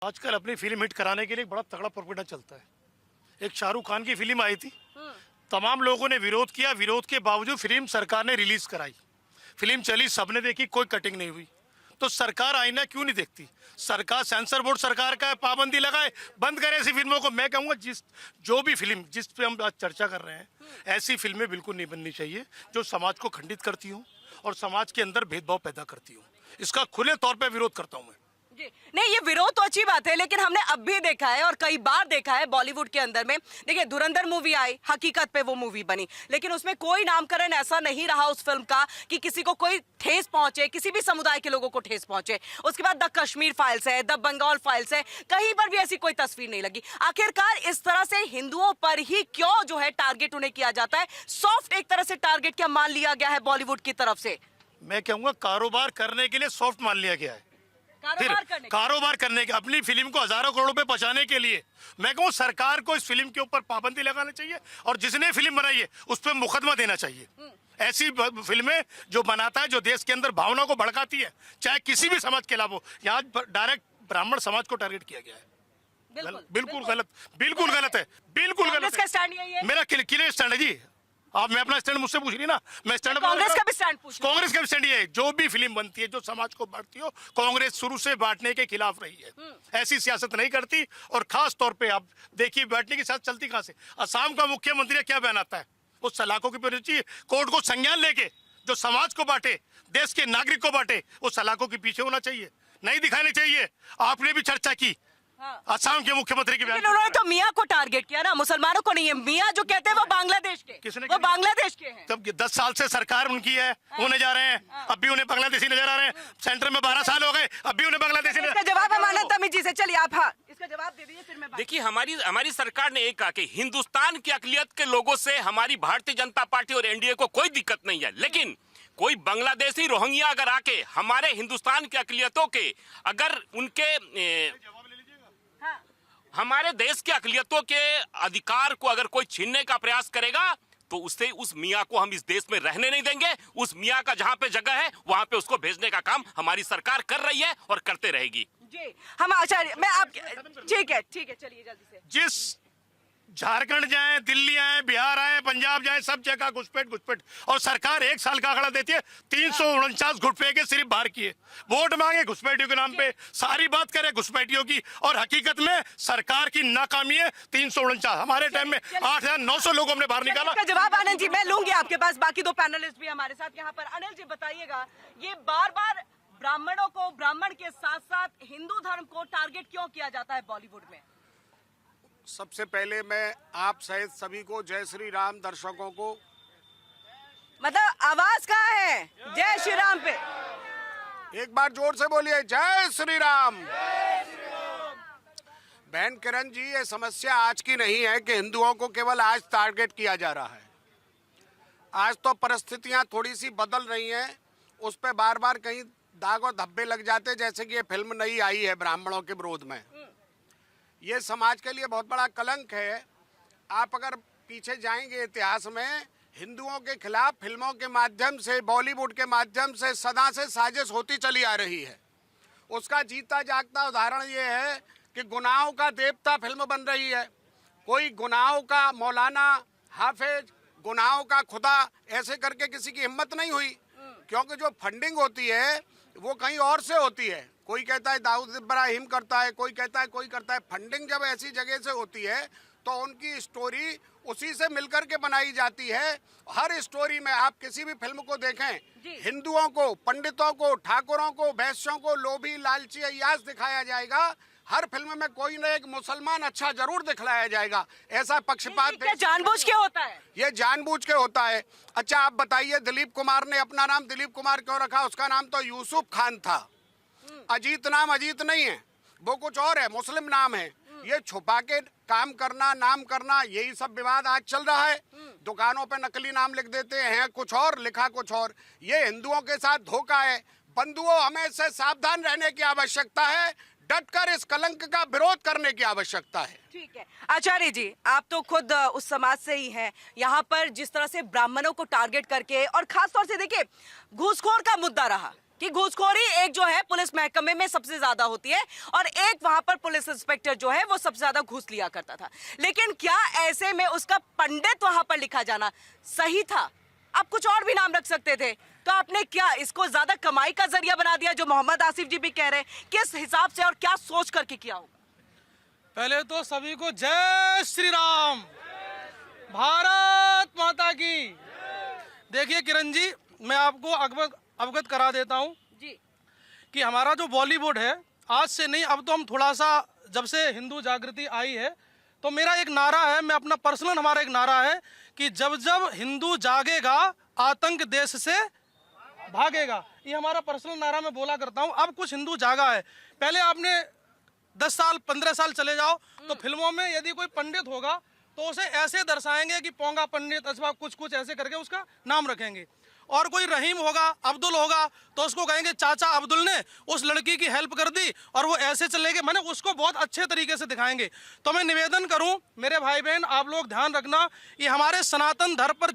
आजकल अपनी film hit कराने के लिए बड़ा तगड़ा प्रोपेगेंडा चलता है। एक शाहरुख खान की फिल्म आई थी, तमाम लोगों ने विरोध किया, विरोध के बावजूद फिल्म सरकार ने रिलीज कराई। फिल्म चली, सबने देखी, कोई कटिंग नहीं हुई। तो सरकार आईना क्यों नहीं देखती? सरकार, सेंसर बोर्ड सरकार का है, पाबंदी लगाए, बंद करे ऐसी फिल्मों को। मैं कहूँगा जो भी फिल्म जिस पे हम आज चर्चा कर रहे हैं, ऐसी फिल्में बिल्कुल नहीं बननी चाहिए जो समाज को खंडित करती हूँ और समाज के अंदर भेदभाव पैदा करती हूँ। इसका खुले तौर पर विरोध करता हूँ मैं। नहीं, ये विरोध तो अच्छी बात है, लेकिन हमने अब भी देखा है और कई बार देखा है बॉलीवुड के अंदर में। देखिए, धुरंधर मूवी आई, हकीकत पे वो मूवी बनी, लेकिन उसमें कोई नामकरण ऐसा नहीं रहा उस फिल्म का कि किसी को कोई ठेस पहुंचे, किसी भी समुदाय के लोगों को ठेस पहुंचे। उसके बाद द कश्मीर फाइल्स है, द बंगाल फाइल्स है, कहीं पर भी ऐसी कोई तस्वीर नहीं लगी। आखिरकार इस तरह से हिंदुओं पर ही क्यों जो है टारगेट उन्हें किया जाता है? सॉफ्ट एक तरह से टारगेट क्या मान लिया गया है बॉलीवुड की तरफ से? मैं कहूँगा कारोबार करने के लिए सॉफ्ट मान लिया गया है। कारोबार करने के, अपनी फिल्म को हजारों करोड़ रुपए बचाने के लिए मैं कहूँ सरकार को इस फिल्म के ऊपर पाबंदी लगानी चाहिए और जिसने फिल्म बनाई है उस पर मुकदमा देना चाहिए। ऐसी फिल्में जो बनाता है, जो देश के अंदर भावना को भड़काती है, चाहे किसी भी समाज के खिलाफ हो। यहाँ डायरेक्ट ब्राह्मण समाज को टारगेट किया गया है। बिल्कुल गलत, बिल्कुल गलत है, बिल्कुल गलत है। मेरा क्लियर स्टैंड है जी। आप, मैं अपना स्टैंड मुझसे पूछ रही ना, मैं स्टैंड कांग्रेस का भी स्टैंड पूछ। कांग्रेस का भी स्टैंड ये है, जो भी फिल्म बनती है जो समाज को बांटती हो, कांग्रेस शुरू से बांटने के खिलाफ रही है। ऐसी सियासत नहीं करती। और खास तौर पे आप देखिए, बांटने की सियासत चलती कहां से? असम का मुख्यमंत्री क्या बयान आता है? वो सलाखों की पीछे कोर्ट को संज्ञान लेके जो समाज को बांटे, देश के नागरिक को बांटे, वो सलाखों के पीछे होना चाहिए, नहीं दिखानी चाहिए। आपने भी चर्चा की असम के मुख्यमंत्री की, उन्होंने तो मियाँ को टारगेट किया ना, मुसलमानों को नहीं है। मियाँ जो कहते हैं वो बांग्लादेश के, वो बांग्लादेश के हैं। तब 10 साल से सरकार उनकी है, होने जा रहे हैं, अब भी उन्हें बांग्लादेशी नजर आ रहे हैं। सेंटर में 12 साल हो गए, अब भी उन्हें बांग्लादेशी। इसका जवाब हम आनंद तमीज जी से, चलिए आप इसका जवाब दे दीजिए, फिर मैं। देखिए, हमारी सरकार ने एक कहा कि हिंदुस्तान की अकलियत के लोगों से हमारी भारतीय जनता पार्टी और एनडीए को कोई दिक्कत नहीं है, लेकिन कोई बांग्लादेशी रोहिंग्या अगर आके हमारे हिंदुस्तान की अकलियतों के, अगर उनके हमारे देश के अकलियतों के अधिकार को अगर कोई छीनने का प्रयास करेगा तो उससे उस मियाँ को हम इस देश में रहने नहीं देंगे। उस मियाँ का जहाँ पे जगह है वहाँ पे उसको भेजने का काम हमारी सरकार कर रही है और करते रहेगी। जी, हम आचार्य, मैं आप, ठीक है, चलिए जल्दी से। जिस झारखंड जाए, दिल्ली आए, बिहार आए, पंजाब जाए, सब जगह घुसपैठ और सरकार 1 साल का आंकड़ा देती है 349 घुसपैठे सिर्फ बाहर किए। वोट मांगे घुसपैठियों के नाम पे, सारी बात करे घुसपैठियों की, और हकीकत में सरकार की नाकामी है। 349, हमारे टाइम में 8,900 लोगों ने बाहर निकाला। जवाब आनंद जी मैं लूंगी आपके पास, बाकी 2 पैनलिस्ट भी हमारे साथ यहाँ पर। अनिल जी बताइएगा, ये बार बार ब्राह्मणों को, ब्राह्मण के साथ साथ हिंदू धर्म को टारगेट क्यों किया जाता है बॉलीवुड में? सबसे पहले मैं आप सहित सभी को, जय श्री राम दर्शकों को, मतलब आवाज कहाँ है जय श्री राम पे? एक बार जोर से बोलिए, जय श्री राम। बहन किरण जी, ये समस्या आज की नहीं है कि हिंदुओं को केवल आज टारगेट किया जा रहा है। आज तो परिस्थितियां थोड़ी सी बदल रही हैं, उस पर बार बार कहीं दाग और धब्बे लग जाते, जैसे कि ये फिल्म नई आई है ब्राह्मणों के विरोध में। ये समाज के लिए बहुत बड़ा कलंक है। आप अगर पीछे जाएंगे इतिहास में, हिंदुओं के खिलाफ फिल्मों के माध्यम से, बॉलीवुड के माध्यम से सदा से साजिश होती चली आ रही है। उसका जीता जागता उदाहरण ये है कि गुनाहों का देवता फिल्म बन रही है। कोई गुनाहों का मौलाना, हाफिज, गुनाहों का खुदा, ऐसे करके किसी की हिम्मत नहीं हुई, क्योंकि जो फंडिंग होती है वो कहीं और से होती है। कोई कहता है दाऊद इब्राहिम करता है, कोई कहता है कोई करता है। फंडिंग जब ऐसी जगह से होती है तो उनकी स्टोरी उसी से मिलकर के बनाई जाती है। हर स्टोरी में आप किसी भी फिल्म को देखें, हिंदुओं को, पंडितों को, ठाकुरों को, वैश्यों को लोभी, लालची, अय्याश दिखाया जाएगा। हर फिल्म में कोई न एक मुसलमान अच्छा जरूर दिखलाया जाएगा। ऐसा पक्षपात जानबूझ के होता है, ये जानबूझ के होता है। अच्छा, आप बताइए, दिलीप कुमार ने अपना नाम दिलीप कुमार क्यों रखा? उसका नाम तो यूसुफ खान था। अजीत नाम अजीत नहीं है, वो कुछ और है, मुस्लिम नाम है। ये छुपा के काम करना, नाम करना, यही सब विवाद आज चल रहा है। दुकानों पे नकली नाम लिख देते हैं, कुछ और लिखा कुछ और। ये हिंदुओं के साथ धोखा है। बंधुओं, हमें इससे सावधान रहने की आवश्यकता है। डटकर इस कलंक का विरोध करने की आवश्यकता है। ठीक है आचार्य जी, आप तो खुद उस समाज से ही हैं। यहाँ पर जिस तरह से ब्राह्मणों को टारगेट करके, और खास तौर से देखिए घूसखोर का मुद्दा रहा, कि घूसखोरी एक जो है पुलिस महकमे में सबसे ज्यादा होती है और एक वहां पर पुलिस इंस्पेक्टर जो है वो सबसे ज्यादा घूस लिया करता था। लेकिन क्या ऐसे में उसका पंडित वहां पर लिखा जाना सही था? आप कुछ और भी नाम रख सकते थे, तो आपने क्या इसको ज्यादा कमाई का जरिया बना दिया, जो मोहम्मद आसिफ जी भी कह रहे हैं? किस हिसाब से और क्या सोच करके किया होगा? पहले तो सभी को जय श्री राम, भारत माता की। देखिए किरण जी, मैं आपको अवगत करा देता हूं जी कि हमारा जो बॉलीवुड है, आज से नहीं, अब तो हम थोड़ा सा, जब से हिंदू जागृति आई है, तो मेरा एक नारा है, मैं अपना पर्सनल, हमारा एक नारा है कि जब जब हिंदू जागेगा आतंक देश से भागेगा। ये हमारा पर्सनल नारा मैं बोला करता हूं। अब कुछ हिंदू जागा है। पहले आपने 10 साल 15 साल चले जाओ तो फिल्मों में यदि कोई पंडित होगा तो उसे ऐसे दर्शाएंगे कि पोंगा पंडित अथवा कुछ कुछ ऐसे करके उसका नाम रखेंगे। और कोई रहीम होगा, अब्दुल होगा, तो उसको कहेंगे चाचा अब्दुल ने उस लड़की की हेल्प कर दी, और वो ऐसे चलेंगे, मैंने उसको बहुत अच्छे तरीके से दिखाएंगे। तो मैं निवेदन करूं, मेरे भाई बहन, आप लोग ध्यान रखना, ये हमारे सनातन धर्म पर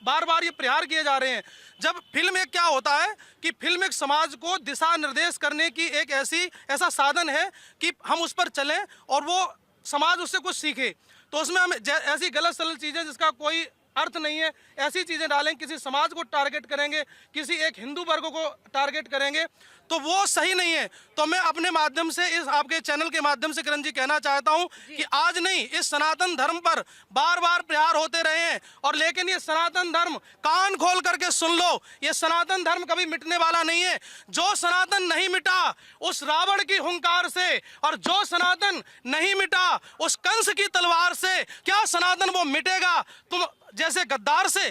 बार बार ये प्रहार किए जा रहे हैं। जब फिल्म एक क्या होता है कि फिल्म एक समाज को दिशा निर्देश करने की एक ऐसा साधन है कि हम उस पर चलें और वो समाज उससे कुछ सीखे। तो उसमें हम ऐसी गलत सलत चीज़ें जिसका कोई अर्थ नहीं है, ऐसी चीजें डालें, किसी समाज को टारगेट करेंगे, किसी एक हिंदू वर्ग को टारगेट करेंगे, तो वो सही नहीं है। तो मैं अपने माध्यम से, इस आपके चैनल के माध्यम से किरण जी कहना चाहता हूं कि आज नहीं, इस सनातन धर्म पर बार बार प्रहार होते रहे हैं, और लेकिन ये सनातन धर्म कान खोल करके सुन लो, ये सनातन धर्म कभी मिटने वाला नहीं है। जो सनातन नहीं मिटा उस रावण की हुंकार से, और जो सनातन नहीं मिटा उस कंस की तलवार से, क्या सनातन वो मिटेगा तुम जैसे गद्दार से?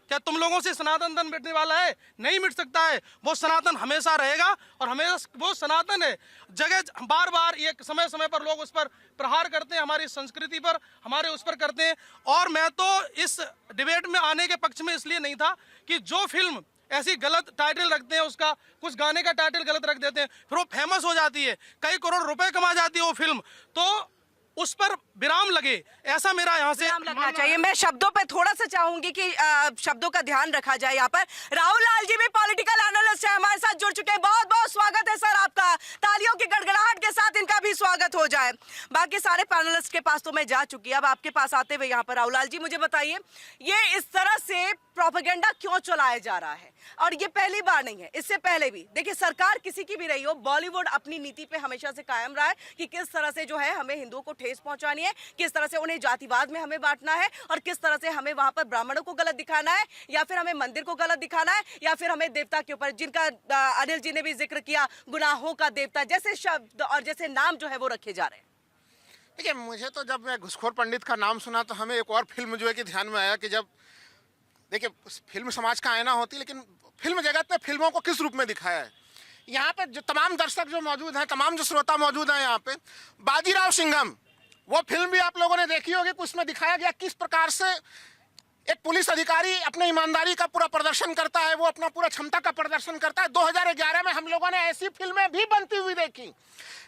क्या तुम लोगों से सनातन धर्म मिटने वाला है? नहीं मिट सकता है। वो सनातन हमेशा रहेगा, और हमेशा वो सनातन है। जगह बार बार ये समय समय पर लोग उस पर प्रहार करते हैं, हमारी संस्कृति पर, हमारे उस पर करते हैं। और मैं तो इस डिबेट में आने के पक्ष में इसलिए नहीं था कि जो फिल्म ऐसी गलत टाइटल रखते हैं, उसका कुछ गाने का टाइटल गलत रख देते हैं, फिर वो फेमस हो जाती है, कई करोड़ रुपए कमा जाती है वो फिल्म, तो उस पर विराम लगे, ऐसा मेरा यहाँ से लगना चाहिए। मैं शब्दों पे थोड़ा सा चाहूंगी कि शब्दों का ध्यान रखा जाए। यहाँ पर राहुल लाल जी भी पॉलिटिकल एनालिस्ट है, हमारे साथ जुड़ चुके हैं। बहुत बहुत स्वागत है सर आपका, तालियों की गड़गड़ाहट के साथ इनका भी स्वागत हो जाए। बाकी सारे पैनलिस्ट के पास तो मैं जा चुकी, अब आपके पास आते हुए यहाँ पर राहुल लाल जी, मुझे बताइए ये इस तरह से प्रोपेगेंडा क्यों चलाया जा रहा है? और ये पहली बार नहीं है, इससे पहले भी देखिए, सरकार किसी की भी रही हो, बॉलीवुड अपनी नीति पे हमेशा से कायम रहा है कि किस तरह से जो है हमें हिंदुओं को ठेस पहुंचानी है, किस तरह से उन्हें जातिवाद में हमें बांटना है, और किस तरह से हमें वहां पर ब्राह्मणों को गलत दिखाना है, या फिर हमें मंदिर को गलत दिखाना है, या फिर हमें देवता के ऊपर, जिनका अनिल जी ने भी जिक्र किया, गुनाहों का देवता जैसे शब्द और जैसे नाम जो है वो रखे जा रहे हैं। देखिए, मुझे तो जब मैं घुसखोर पंडित का नाम सुना तो हमें एक और फिल्म जो है कि ध्यान में आया कि जब देखिए, फिल्म समाज का आईना होती है, लेकिन फिल्म जगत में फिल्मों को किस रूप में दिखाया है। यहाँ पे जो तमाम दर्शक जो मौजूद हैं, तमाम जो श्रोता मौजूद हैं यहाँ पे, बाजीराव सिंघम वो फिल्म भी आप लोगों ने देखी होगी, उसमें दिखाया गया किस प्रकार से एक पुलिस अधिकारी अपने ईमानदारी का पूरा प्रदर्शन करता है, वो अपना पूरा क्षमता का प्रदर्शन करता है। 2011 में हम लोगों ने ऐसी फिल्में भी बनती हुई देखी,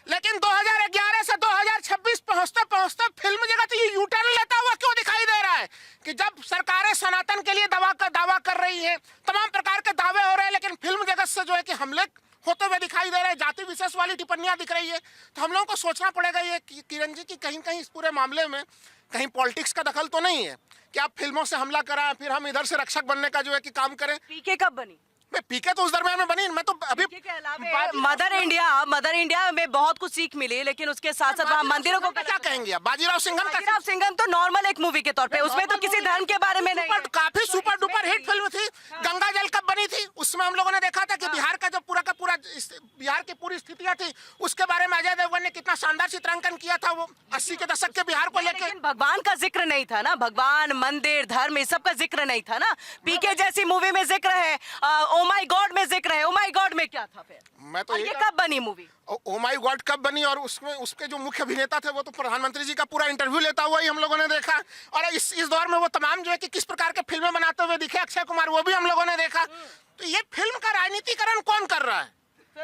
लेकिन 2011 से 2026 पहुंचते पहुंचते फिल्म जगत ये यूटर्न लेता हुआ क्यों दिखाई दे रहा है कि जब सरकारें सनातन के लिए दावा कर रही हैं, तमाम प्रकार के दावे हो रहे हैं, लेकिन फिल्म जगत से जो है कि हमले होते हुए दिखाई दे रहे हैं, जाति विशेष वाली टिप्पणियां दिख रही है। तो हम लोगों को सोचना पड़ेगा ये किरण जी की कहीं कहीं इस पूरे मामले में कहीं पॉलिटिक्स का दखल तो नहीं है कि आप फिल्मों से हमला कराएं, फिर हम इधर से रक्षक बनने का जो है कि काम करें। पीके कब बनी? मैं पीके तो उस दरमियान में बनी, मैं तो अभी मदर इंडिया में बहुत कुछ सीख मिली, लेकिन उसके साथ साथ वहाँ मंदिरों को क्या कहेंगे आप? बाजीराव सिंघम तो नॉर्मल एक मूवी के तौर पे, उसमें तो किसी धर्म के बारे में नहीं है। काफी सुपर डुपर हिट फिल्म थी। गंगा जल कब बनी थी, उसमें हम लोगों ने देखा था कि बिहार का जो पूरा का पूरा बिहार की पूरी स्थितियां थी, उसके बारे में अजय देवगन ने कितना शानदार चित्रांकन किया था, वो 80 के दशक के बिहार को लेकर। भगवान का जिक्र नहीं था ना, भगवान, मंदिर, धर्म, इस सब का जिक्र नहीं था ना। पीके जैसी मूवी में जिक्र है, ओ माय गॉड में जिक्र है। ओ माय गॉड में क्या था फिर? मैं तो ये कब बनी मूवी? ओ माय गॉड कब बनी, और उसमें उसके जो मुख्य अभिनेता थे वो तो प्रधानमंत्री जी का पूरा इंटरव्यू लेता हुआ ही हम लोगों ने देखा। और इस दौर में वो तमाम जो है कि किस प्रकार के फिल्में बनाते हुए दिखे, अक्षय कुमार, वो भी हम लोगों ने देखा। तो ये फिल्म का राजनीतिकरण कौन कर रहा है?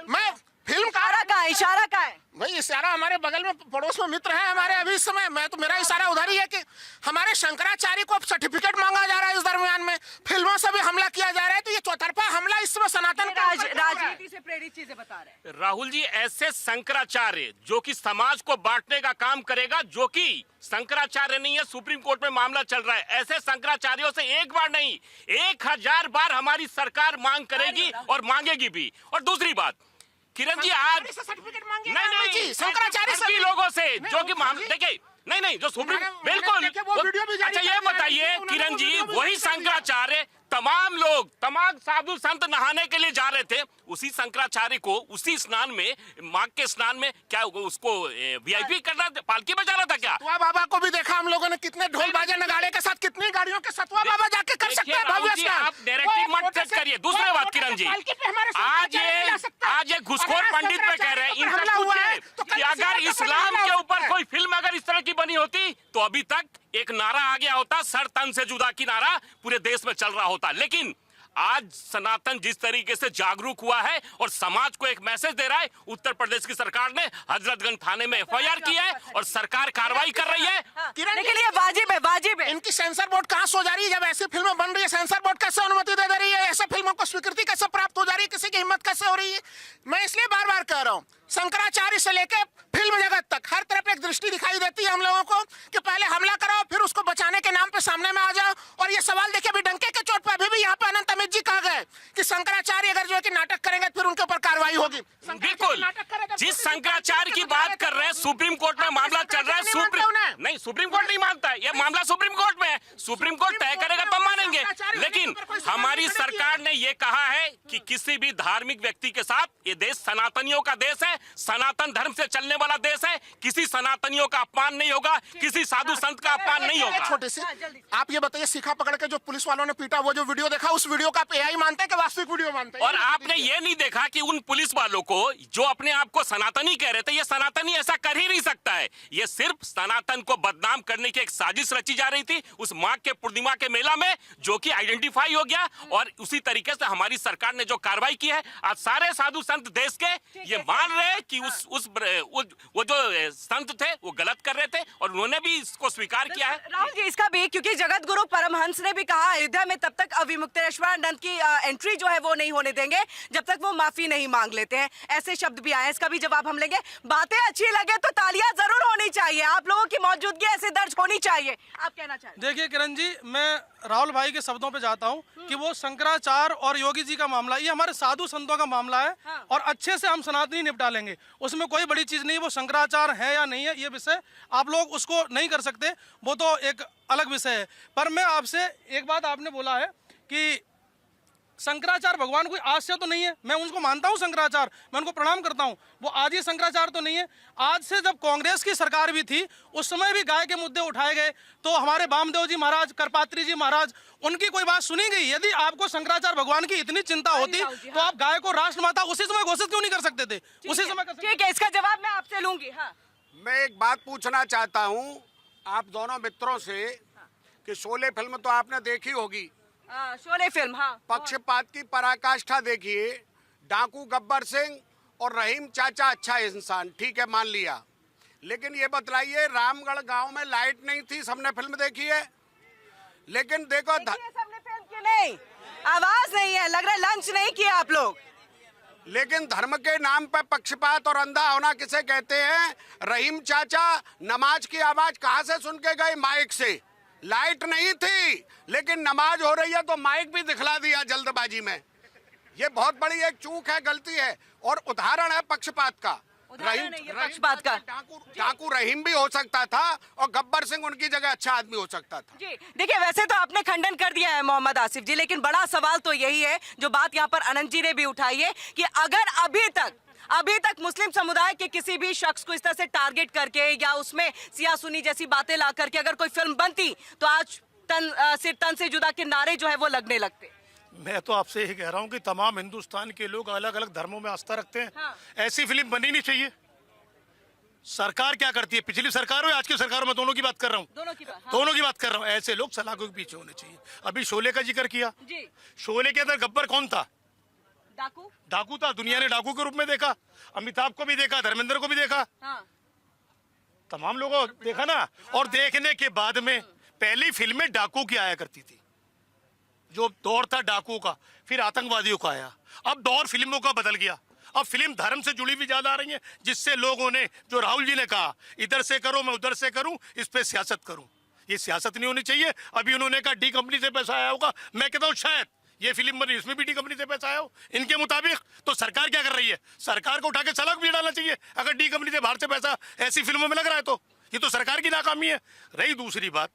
मैं फिल्म का इशारा का है भाई, इशारा हमारे बगल में पड़ोस में मित्र है हमारे अभी इस समय। मैं तो मेरा इशारा उधर ही है कि हमारे शंकराचार्य को सर्टिफिकेट मांगा जा रहा है इस दरमियान में, फिल्मों से भी हमला किया जा रहा है। तो ये चौतरफा हमला इस समय सनातन राजनीति से प्रेरित चीजें बता रहे हैं। राहुल जी, ऐसे शंकराचार्य जो कि समाज को बांटने का काम करेगा, जो कि शंकराचार्य नहीं है, सुप्रीम कोर्ट में मामला चल रहा है, ऐसे शंकराचार्यों से एक बार नहीं 1000 बार हमारी सरकार मांग करेगी और मांगेगी भी। और दूसरी बात, किरण जी, आज सर्टिफिकेट मांगे नहीं शंकराचार्य सभी लोगों से जो कि मामले देखिए, नहीं जो सुप्रीम, बिल्कुल। अच्छा ये बताइए किरण जी, वही शंकराचार्य तमाम लोग, तमाम साधु संत नहाने के लिए जा रहे थे, उसी शंकराचार्य को उसी स्नान में, माघ के स्नान में, क्या उसको वीआईपी करना, पालकी में जाना था क्या? सतवा बाबा को भी देखा हम लोगों ने, कितने ढोल बाजे नगाड़े के साथ कितनी गाड़ियों के सतवा बाबा जाके कर सकते हैं भव्य स्नान। आप डायरेक्टिव मत सेट करिए। दूसरी बात किरण जी, आज ये घुसखोर पंडित पे कह रहे हैं, इनसे पूछिए कि अगर इस्लाम के ऊपर कोई फिल्म अगर इस तरह की बनी होती तो अभी तक एक नारा आ गया होता, सर तन से जुदा की नारा पूरे देश में चल रहा होता। लेकिन आज सनातन जिस तरीके से जागरूक हुआ है और समाज को एक मैसेज दे रहा है, उत्तर प्रदेश की सरकार ने हजरतगंज थाने में एफआईआर की है और सरकार कार्रवाई कर रही है। लेकिन ये वाजिब है। इनकी सेंसर बोर्ड कहाँ सो जा रही है? जब ऐसी फिल्में बन रही है, सेंसर बोर्ड कैसे अनुमति दे रही है? ऐसे फिल्मों को स्वीकृति कैसे प्राप्त हो जा रही है? किसी की हिम्मत कैसे हो रही है? मैं इसलिए बार बार कह रहा हूँ, शंकराचार्य से लेकर फिल्म जगत तक हर तरफ एक दृष्टि दिखाई देती है हम लोगों को कि पहले हमला कराओ, फिर उसको बचाने के नाम पे सामने में आ जाओ। और ये सवाल देखिए, अभी डंके के चोट पर अभी भी यहाँ पे अनंत अमित जी कहा गए कि शंकराचार्य अगर जो है कि नाटक करेंगे फिर उनके ऊपर कार्रवाई होगी। बिल्कुल, जिस शंकराचार्य की बात कर रहे हैं, सुप्रीम कोर्ट में मामला चल रहा है। सुप्रीम कोर्ट नहीं मानता है, ये मामला सुप्रीम कोर्ट में है, सुप्रीम कोर्ट तय करेगा तब मानेंगे। लेकिन हमारी सरकार ने ये कहा है कि किसी भी धार्मिक व्यक्ति के साथ, ये देश सनातनियों का देश है, सनातन धर्म से चलने वाला देश है, किसी सनातनियों का अपमान नहीं होगा, किसी साधु संत का अपमान नहीं होगा। छोटे से आप ये बताइए, शिखा पकड़ के जो पुलिस वालों ने पीटा, वो जो वीडियो देखा, उस वीडियो का आप एआई मानते हैं कि वास्तविक वीडियो मानते हैं? और आपने ये नहीं देखा कि उन पुलिस वालों को जो अपने आप को सनातनी कह रहे थे, ये सनातनी ऐसा कर ही नहीं सकता है। ये सिर्फ सनातन को बदनाम करने की एक साजिश रची जा रही थी उस माघ के पूर्णिमा के मेला में, जो कि आइडेंटिफाई हो गया। और उसी तरीके से हमारी सरकार ने जो कार्रवाई की है, आज सारे साधु संत देश के ये मान रहे हैं कि वो जो संत थे वो गलत कर रहे थे और उन्होंने भी इसको स्वीकार किया है। राहुल जी, इसका भी, क्योंकि जगत गुरु परमहंस ने भी कहा अयोध्या में तब तक अविमुक्तेश्वरानंद की एंट्री जो है वो नहीं होने देंगे जब तक वो माफी नहीं मांग लेते हैं, ऐसे शब्द भी आए। इसका भी जवाब हम लेंगे। बातें अच्छी लगे तो तालियां जरूर होनी चाहिए, आप लोगों की मौजूदगी ऐसे दर्ज होनी चाहिए। आप कहना चाहते? देखिए किरण जी, मैं राहुल भाई के शब्दों पे जाता हूँ कि वो शंकराचार्य और योगी जी का मामला, ये हमारे साधु संतों का मामला है। हाँ। और अच्छे से हम सनातनी निपटा लेंगे, उसमें कोई बड़ी चीज नहीं। वो शंकराचार्य है या नहीं है, ये विषय आप लोग उसको नहीं कर सकते, वो तो एक अलग विषय है। पर मैं आपसे एक बात, आपने बोला है कि शंकराचार्य भगवान कोई आज से तो नहीं है। मैं उनको मानता हूँ शंकराचार्य, मैं उनको प्रणाम करता हूँ, वो आज ही शंकराचार्य तो नहीं है। आज से जब कांग्रेस की सरकार भी थी उस समय भी गाय के मुद्दे उठाए गए, तो हमारे वामदेव जी महाराज, करपात्री जी महाराज, उनकी कोई बात सुनी गई? यदि आपको शंकराचार्य भगवान की इतनी चिंता होती तो आप गाय को राष्ट्र माता उसी समय घोषित क्यों नहीं कर सकते थे? उसी समय कर सकते। ठीक है, इसका जवाब मैं आपसे लूंगी। हाँ, मैं एक बात पूछना चाहता हूँ आप दोनों मित्रों से कि शोले फिल्म तो आपने देखी होगी, शोले फिल्म। हाँ, पक्षपात की पराकाष्ठा देखिए। डाकू गब्बर सिंह और रहीम चाचा अच्छा इंसान, ठीक है, मान लिया। लेकिन ये बतलाइए, रामगढ़ गांव में लाइट नहीं थी, सबने फिल्म देखी है। लेकिन देखो सबने फिल्म क्यों नहीं, आवाज नहीं है, लग रहा है लंच नहीं किया आप लोग। लेकिन धर्म के नाम पर पक्षपात और अंधा होना किसे कहते हैं? रहीम चाचा नमाज की आवाज कहां से सुन के गए? माइक से। लाइट नहीं थी लेकिन नमाज हो रही है तो माइक भी दिखला दिया जल्दबाजी में। ये बहुत बड़ी एक चूक है, गलती है और उदाहरण है पक्षपात का। पक्षपात का डाकू रहीम भी हो सकता था और गब्बर सिंह उनकी जगह अच्छा आदमी हो सकता था। जी देखिए, वैसे तो आपने खंडन कर दिया है मोहम्मद आसिफ जी, लेकिन बड़ा सवाल तो यही है जो बात यहाँ पर अनंत जी ने भी उठाई है कि अगर अभी तक मुस्लिम समुदाय के किसी भी शख्स को इस तरह से टारगेट करके या उसमें सिया सुनी जैसी बातें ला करके अगर कोई फिल्म बनती तो आज सिर तन से जुदा के नारे जो है वो लगने लगते। मैं तो आपसे यही कह रहा हूँ कि तमाम हिंदुस्तान के लोग अलग अलग धर्मों में आस्था रखते हैं। हाँ। ऐसी फिल्म बनी नहीं चाहिए। सरकार क्या करती है, पिछली सरकार हो या आज की सरकार हो, मैं दोनों की बात कर रहा हूँ, दोनों की बात। हाँ। दोनों की बात कर रहा हूँ। ऐसे लोग सलाखों के पीछे होने चाहिए। अभी शोले का जिक्र किया, जी। शोले के अंदर गब्बर कौन था? डाकू डाकू था, दुनिया ने डाकू के रूप में देखा, अमिताभ को भी देखा, धर्मेंद्र को भी देखा, हाँ तमाम लोगों को देखा ना। और देखने के बाद में पहली फिल्में डाकू की आया करती थी, जो दौर था डाकू का, फिर आतंकवादियों का आया, अब दौर फिल्मों का बदल गया। अब फिल्म धर्म से जुड़ी हुई ज्यादा आ रही है, जिससे लोगों ने, जो राहुल जी ने कहा इधर से करो मैं उधर से करूं, इस पे सियासत करूं, ये सियासत नहीं होनी चाहिए। अभी उन्होंने कहा डी कंपनी से पैसा आया होगा, मैं कहता हूं शायद ये फिल्म बनी उसमें भी डी कंपनी से पैसा आया हो इनके मुताबिक। तो सरकार क्या कर रही है? सरकार को उठा के सलाख भी डालना चाहिए अगर डी कंपनी से बाहर से पैसा ऐसी फिल्मों में लग रहा है तो। ये तो सरकार की नाकामी है। रही दूसरी बात,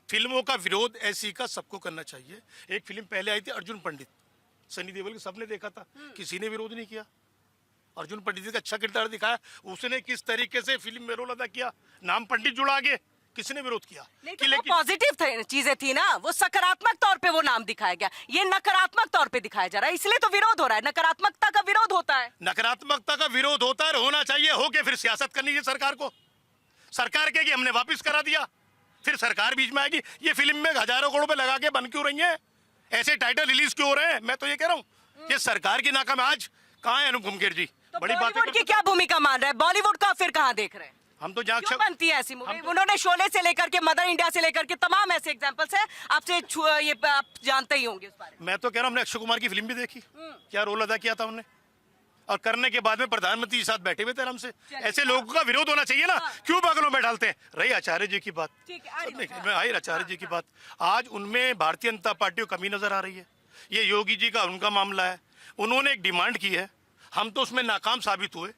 फिल्मों का विरोध ऐसी का सबको करना चाहिए। एक फिल्म पहले आई थी अर्जुन पंडित, सनी देओल की, सबने देखा था, किसी ने विरोध नहीं किया। अर्जुन पंडित का अच्छा किरदार दिखाया, उसने किस तरीके से फिल्म में रोल अदा किया, नाम पंडित जुड़ा आगे, किसी ने विरोध किया? लेकिन वो पॉजिटिव चीजें थी ना, वो सकारात्मक तौर पे वो नाम दिखाया गया, ये नकारात्मक तौर पे दिखाया जा रहा है, इसलिए तो विरोध हो रहा है। नकारात्मकता का विरोध होता है, नकारात्मकता का विरोध होता है, होना चाहिए, हो के फिर सियासत करनी चाहिए सरकार को। सरकार कहेगी हमने वापस करा दिया, फिर सरकार बीच में आएगी ये फिल्म में हजारों करोड़ रुपए लगा के बन क्यों रही है, ऐसे टाइटल रिलीज क्यों हो रहे हैं। मैं तो ये कह रहा हूँ ये सरकार की नाकाम। आज कहाँ है अनुपम खेर जी? तो बड़ी बातें बॉलीवुड की क्या भूमिका मान रहे हैं? बॉलीवुड का फिर कहाँ देख रहे हैं? हम तो जहाँ क्यों बनती है ऐसी मूवी? उन्होंने शोले से लेकर के मदर इंडिया से लेकर के तमाम ऐसे एग्जांपल्स हैं, आपसे ये आप जानते ही होंगे उस बारे में। मैं तो कह रहा हूँ हमने अक्षय कुमार की फिल्म भी देखी, क्या रोल अदा किया था उन्होंने, और करने के बाद में प्रधानमंत्री के साथ बैठे हुए थे आराम से। ऐसे लोगों का विरोध होना चाहिए ना, क्यों बगलों में डालते हैं। रही आचार्य जी की बात, मैं आई आचार्य जी की बात, आज उनमें भारतीय जनता पार्टी को कमी नजर आ रही है। ये योगी जी का उनका मामला है, उन्होंने एक डिमांड की है, हम तो उसमें नाकाम साबित हुए।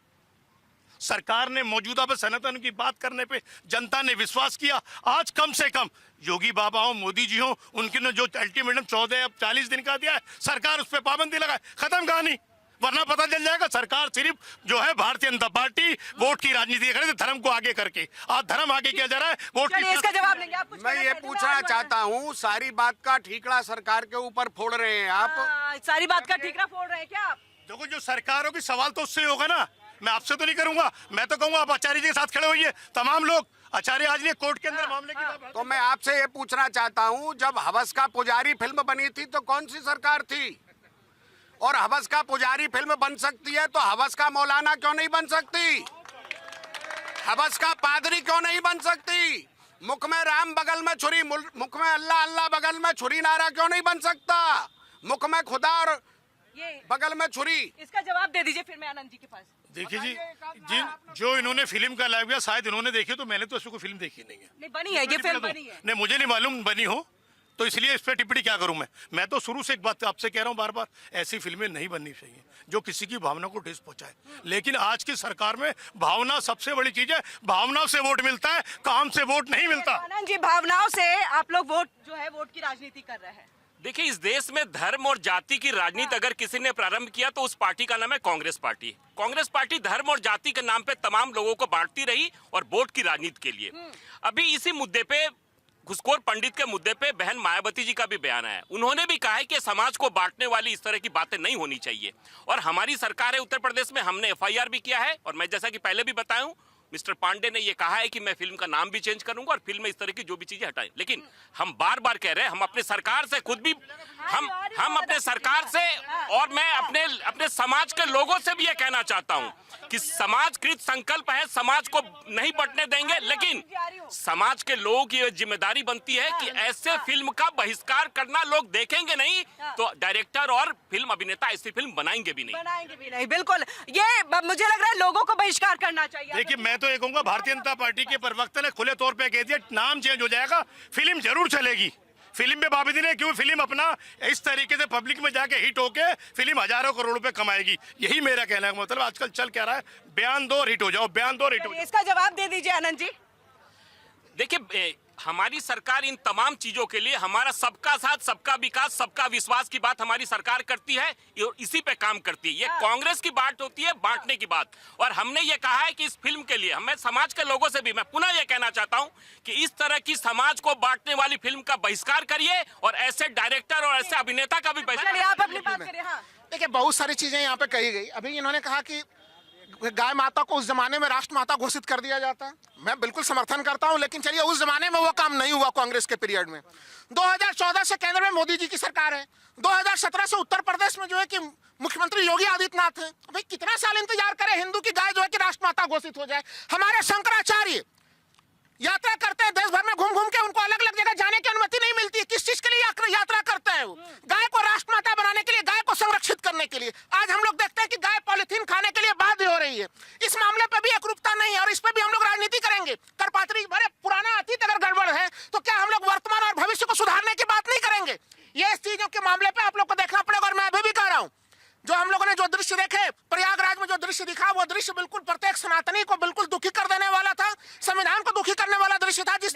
सरकार ने मौजूदा पर सनातन की बात करने पे जनता ने विश्वास किया। आज कम से कम योगी बाबा हो, मोदी जी हो, उनके ने जो अल्टीमेटम 14 अब 40 दिन का दिया है, सरकार उस पर पाबंदी लगाए, खत्म कहानी। वरना पता चल जाएगा सरकार सिर्फ जो है भारतीय जनता पार्टी वोट की राजनीति कर रही है, धर्म को आगे करके। आज धर्म आगे किया जा रहा है, वोट की। इसका जवाब लेंगे आप? कुछ मैं ये पूछना चाहता हूँ, सारी बात का ठीकरा सरकार के ऊपर फोड़ रहे हैं आप। सारी बात का ठीकरा फोड़ रहे हैं क्या आप? देखो जो सरकारों की सवाल तो उससे होगा ना, मैं आपसे तो नहीं करूंगा। मैं तो कहूंगा आप आचार्य जी के साथ खड़े होइए, तमाम लोग। आचार्य आज ये कोर्ट के अंदर मामले की बात। तो मैं आपसे ये पूछना चाहता हूँ, जब हवस का पुजारी फिल्म बनी थी तो कौन सी सरकार थी? और हवस का पुजारी फिल्म बन सकती है तो हवस का मौलाना क्यों नहीं बन सकती? हवस का पादरी क्यों नहीं बन सकती? मुख में राम बगल में छुरी, मुख में अल्लाह अल्लाह बगल में छुरी नारा क्यों नहीं बन सकता? मुख में खुदा और बगल में छुरी। इसका जवाब दे दीजिए फिर मैं आनंद जी के पास। देखिए जी, जिन जो इन्होंने फिल्म का लाइव किया शायद इन्होंने देखी, तो मैंने तो इसको फिल्म देखी नहीं है। नहीं बनी है ये फिल्म, बनी है। नहीं, मुझे नहीं मालूम बनी हो, तो इसलिए इस पर टिप्पणी क्या करूं मैं तो शुरू से एक बात आपसे कह रहा हूं बार बार, ऐसी फिल्में नहीं बननी चाहिए जो किसी की भावना को ठेस पहुंचाए। लेकिन आज की सरकार में भावना सबसे बड़ी चीज है, भावनाओं से वोट मिलता है, काम से वोट नहीं मिलता। आनंद जी, भावनाओं से आप लोग वोट जो है वोट की राजनीति कर रहे हैं। देखिए, इस देश में धर्म और जाति की राजनीति अगर किसी ने प्रारंभ किया तो उस पार्टी का नाम है कांग्रेस पार्टी। कांग्रेस पार्टी धर्म और जाति के नाम पे तमाम लोगों को बांटती रही और वोट की राजनीति के लिए। अभी इसी मुद्दे पे, घुसखोर पंडित के मुद्दे पे बहन मायावती जी का भी बयान है। उन्होंने भी कहा है कि समाज को बांटने वाली इस तरह की बातें नहीं होनी चाहिए। और हमारी सरकार है उत्तर प्रदेश में, हमने FIR भी किया है। और मैं जैसा कि पहले भी बताया हूं, मिस्टर पांडे ने ये कहा है कि मैं फिल्म का नाम भी चेंज करूंगा और फिल्म में इस तरह की जो भी चीजें हटाएं। लेकिन हम बार बार कह रहे हैं, हम अपने सरकार से खुद भी हम अपने सरकार से और मैं अपने समाज के लोगों से भी ये कहना चाहता हूं कि समाजकृत संकल्प है, समाज को नहीं बंटने देंगे। लेकिन समाज के लोगों की जिम्मेदारी बनती है कि ऐसे फिल्म का बहिष्कार करना। लोग देखेंगे नहीं तो डायरेक्टर और फिल्म अभिनेता ऐसी फिल्म बनाएंगे भी नहीं। बिल्कुल, ये मुझे लग रहा है लोगों को बहिष्कार करना चाहिए। देखिए, मैं तो ये कहूंगा, भारतीय जनता पार्टी के प्रवक्ता ने खुले तौर पे कह दिया नाम चेंज हो जाएगा, फिल्म जरूर चलेगी। फिल्म में पाबंदी नहीं, क्यों? फिल्म अपना इस तरीके से पब्लिक में जाके हिट होके फिल्म हजारों करोड़ रुपए कमाएगी। यही मेरा कहना है। मतलब आजकल चल क्या रहा है, बयान दो और हिट हो जाओ, बयान दो और हिट हो जाओ। इसका जवाब दे दीजिए आनंद जी। देखिए, हमारी सरकार इन तमाम चीजों के लिए हमारा सबका साथ, सबका विकास, सबका विश्वास की बात हमारी सरकार करती है और इसी पे काम करती है। ये कांग्रेस की बात होती है, बांटने की बात। और हमने ये कहा है कि इस फिल्म के लिए हमें समाज के लोगों से भी मैं पुनः ये कहना चाहता हूं कि इस तरह की समाज को बांटने वाली फिल्म का बहिष्कार करिए और ऐसे डायरेक्टर और ऐसे अभिनेता का भी बहिष्कार। आप अपनी बात करिए। हाँ, देखिए, बहुत सारी चीजें यहाँ पे कही गई। अभी इन्होंने कहा कि गाय माता को उस जमाने में राष्ट्र माता घोषित कर दिया जाता। मैं बिल्कुल समर्थन करता हूं, लेकिन चलिए उस जमाने में वो काम नहीं हुआ कांग्रेस के पीरियड में। 2014 से केंद्र में मोदी जी की सरकार है, 2017 से उत्तर प्रदेश में जो है कि मुख्यमंत्री योगी आदित्यनाथ है। भाई कितना साल इंतजार करें हिंदू की गाय जो है कि राष्ट्र माता घोषित हो जाए। हमारे शंकराचार्य यात्रा करते हैं देश भर में घूम घूम के, उनको अलग अलग जगह जाने की अनुमति नहीं मिलती है। किस चीज के लिए यात्रा करते हैं वो? गाय को राष्ट्रमाता बनाने के लिए, गाय को संरक्षित करने के लिए। आज हम लोग देखते हैं कि गाय पॉलिथीन खाने के लिए बाध्य हो रही है। इस मामले पे भी एकरूपता नहीं है और इस पे भी हम लोग राजनीति करेंगे। करपात्री बड़े पुराना अतीत अगर गड़बड़ है तो क्या हम लोग वर्तमान और भविष्य को सुधारने की बात नहीं करेंगे? ये चीजों के मामले पे आप लोग को देखना पड़ेगा। और मैं अभी भी कह रहा हूँ, जो हम लोगों ने जो दृश्य देखे प्रयागराज में, जो दृश्य दिखा, वो दृश्य बिल्कुल प्रत्येक सनातनी को बिल्कुल दुखी कर देने वाला था, संविधान को दुखी करने वाला दृश्य था। जिस